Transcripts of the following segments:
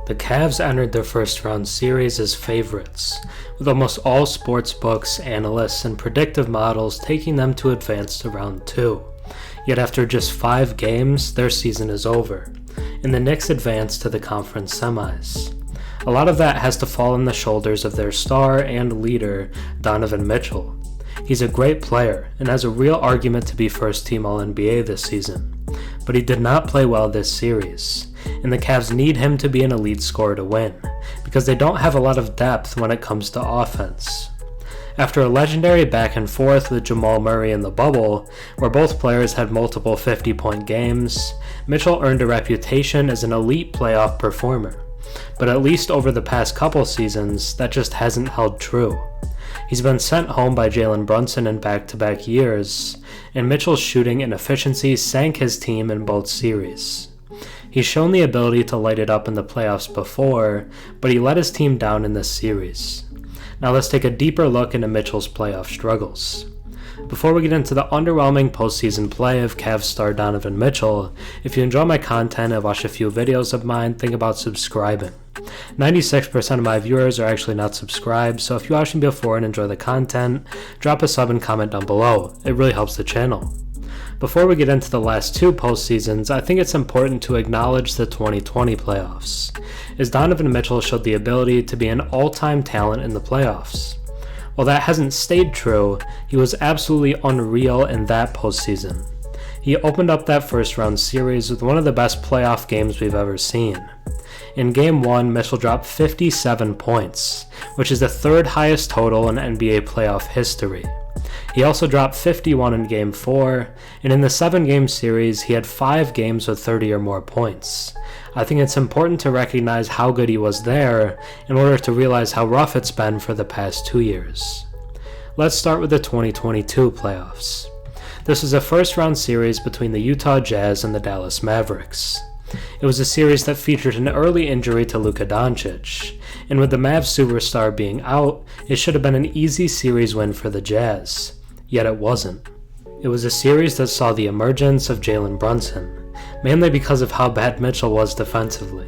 The Cavs entered their first round series as favorites, with almost all sportsbooks, analysts, and predictive models taking them to advance to round 2. Yet after just 5 games, their season is over, and the Knicks advance to the conference semis. A lot of that has to fall on the shoulders of their star and leader, Donovan Mitchell. He's a great player and has a real argument to be first-team All-NBA this season, but he did not play well this series, and the Cavs need him to be an elite scorer to win, because they don't have a lot of depth when it comes to offense. After a legendary back and forth with Jamal Murray in the bubble, where both players had multiple 50-point games, Mitchell earned a reputation as an elite playoff performer. But at least over the past couple seasons, that just hasn't held true. He's been sent home by Jalen Brunson in back-to-back years, and Mitchell's shooting inefficiency sank his team in both series. He's shown the ability to light it up in the playoffs before, but he let his team down in this series. Now let's take a deeper look into Mitchell's playoff struggles. Before we get into the underwhelming postseason play of Cavs star Donovan Mitchell, if you enjoy my content and watch a few videos of mine, think about subscribing. 96% of my viewers are actually not subscribed, so if you watch me before and enjoy the content, drop a sub and comment down below. It really helps the channel. Before we get into the last 2 postseasons, I think it's important to acknowledge the 2020 playoffs, as Donovan Mitchell showed the ability to be an all-time talent in the playoffs. While that hasn't stayed true, he was absolutely unreal in that postseason. He opened up that first round series with one of the best playoff games we've ever seen. In Game 1, Mitchell dropped 57 points, which is the 3rd highest total in NBA playoff history. He also dropped 51 in Game 4, and in the 7-game series, he had 5 games with 30 or more points. I think it's important to recognize how good he was there in order to realize how rough it's been for the past 2 years. Let's start with the 2022 playoffs. This was a first-round series between the Utah Jazz and the Dallas Mavericks. It was a series that featured an early injury to Luka Doncic, and with the Mavs superstar being out, it should have been an easy series win for the Jazz. Yet it wasn't. It was a series that saw the emergence of Jalen Brunson, mainly because of how bad Mitchell was defensively.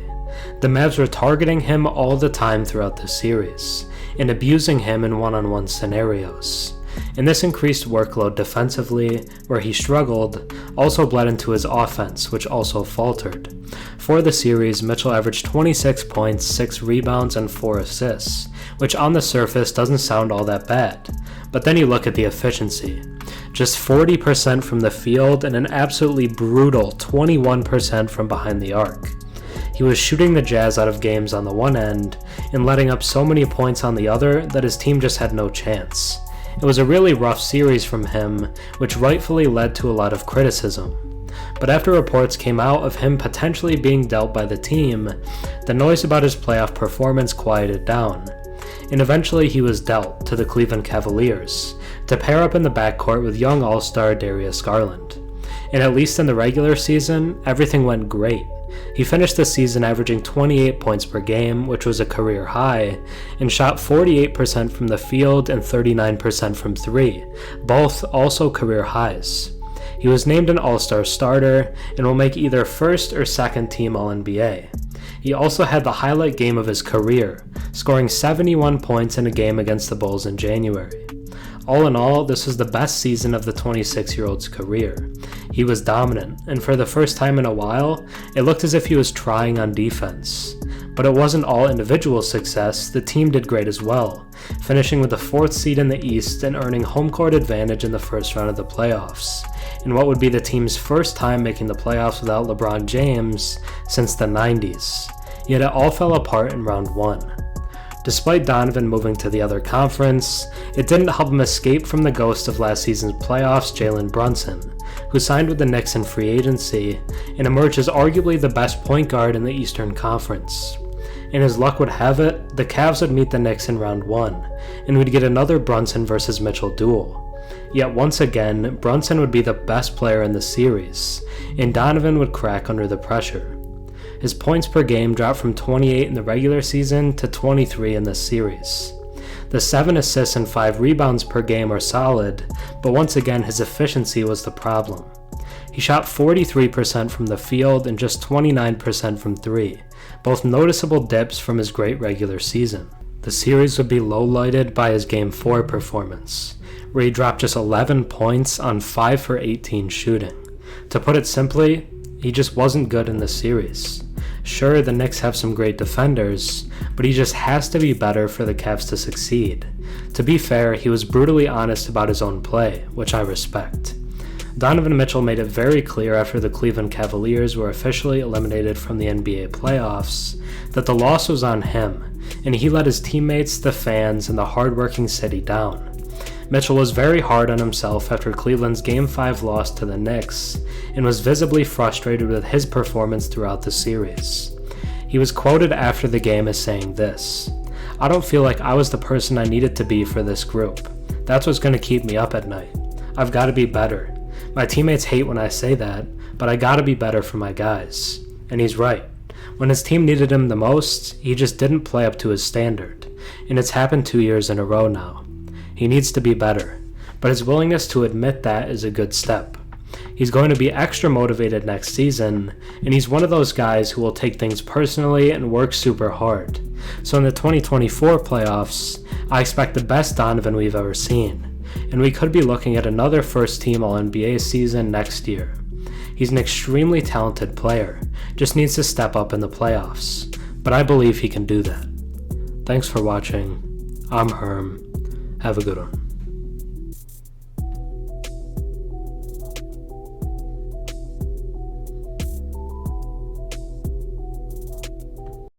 The Mavs were targeting him all the time throughout the series, and abusing him in one-on-one scenarios. And this increased workload defensively, where he struggled, also bled into his offense, which also faltered. For the series, Mitchell averaged 26 points, 6 rebounds, and 4 assists, which on the surface doesn't sound all that bad. But then you look at the efficiency. Just 40% from the field and an absolutely brutal 21% from behind the arc. He was shooting the Jazz out of games on the one end, and letting up so many points on the other that his team just had no chance. It was a really rough series from him, which rightfully led to a lot of criticism. But after reports came out of him potentially being dealt by the team, the noise about his playoff performance quieted down, and eventually he was dealt to the Cleveland Cavaliers to pair up in the backcourt with young all-star Darius Garland. And at least in the regular season, everything went great. He finished the season averaging 28 points per game, which was a career high, and shot 48% from the field and 39% from 3, both also career highs. He was named an All-Star starter and will make either first or second team All-NBA. He also had the highlight game of his career, scoring 71 points in a game against the Bulls in January. All in all, this was the best season of the 26-year-old's career. He was dominant, and for the first time in a while, it looked as if he was trying on defense. But it wasn't all individual success, the team did great as well, finishing with the 4th seed in the East and earning home court advantage in the first round of the playoffs, in what would be the team's first time making the playoffs without LeBron James since the 90s. Yet it all fell apart in round 1. Despite Donovan moving to the other conference, it didn't help him escape from the ghost of last season's playoffs, Jalen Brunson, who signed with the Knicks in free agency and emerged as arguably the best point guard in the Eastern Conference. And as luck would have it, the Cavs would meet the Knicks in round 1, and we'd get another Brunson versus Mitchell duel. Yet once again, Brunson would be the best player in the series, and Donovan would crack under the pressure. His points per game dropped from 28 in the regular season to 23 in this series. The 7 assists and 5 rebounds per game are solid, but once again his efficiency was the problem. He shot 43% from the field and just 29% from 3, both noticeable dips from his great regular season. The series would be low-lighted by his Game 4 performance, where he dropped just 11 points on 5 for 18 shooting. To put it simply, he just wasn't good in this series. Sure, the Knicks have some great defenders, but he just has to be better for the Cavs to succeed. To be fair, he was brutally honest about his own play, which I respect. Donovan Mitchell made it very clear after the Cleveland Cavaliers were officially eliminated from the NBA playoffs that the loss was on him, and he let his teammates, the fans, and the hardworking city down. Mitchell was very hard on himself after Cleveland's Game 5 loss to the Knicks, and was visibly frustrated with his performance throughout the series. He was quoted after the game as saying this, "I don't feel like I was the person I needed to be for this group. That's what's going to keep me up at night. I've got to be better. My teammates hate when I say that, but I got to be better for my guys." And he's right. When his team needed him the most, he just didn't play up to his standard, and it's happened 2 years in a row now. He needs to be better, but his willingness to admit that is a good step. He's going to be extra motivated next season, and he's one of those guys who will take things personally and work super hard. So in the 2024 playoffs, I expect the best Donovan we've ever seen, and we could be looking at another first-team All-NBA season next year. He's an extremely talented player, just needs to step up in the playoffs, but I believe he can do that. Thanks for watching. I'm Herm. Have a good one.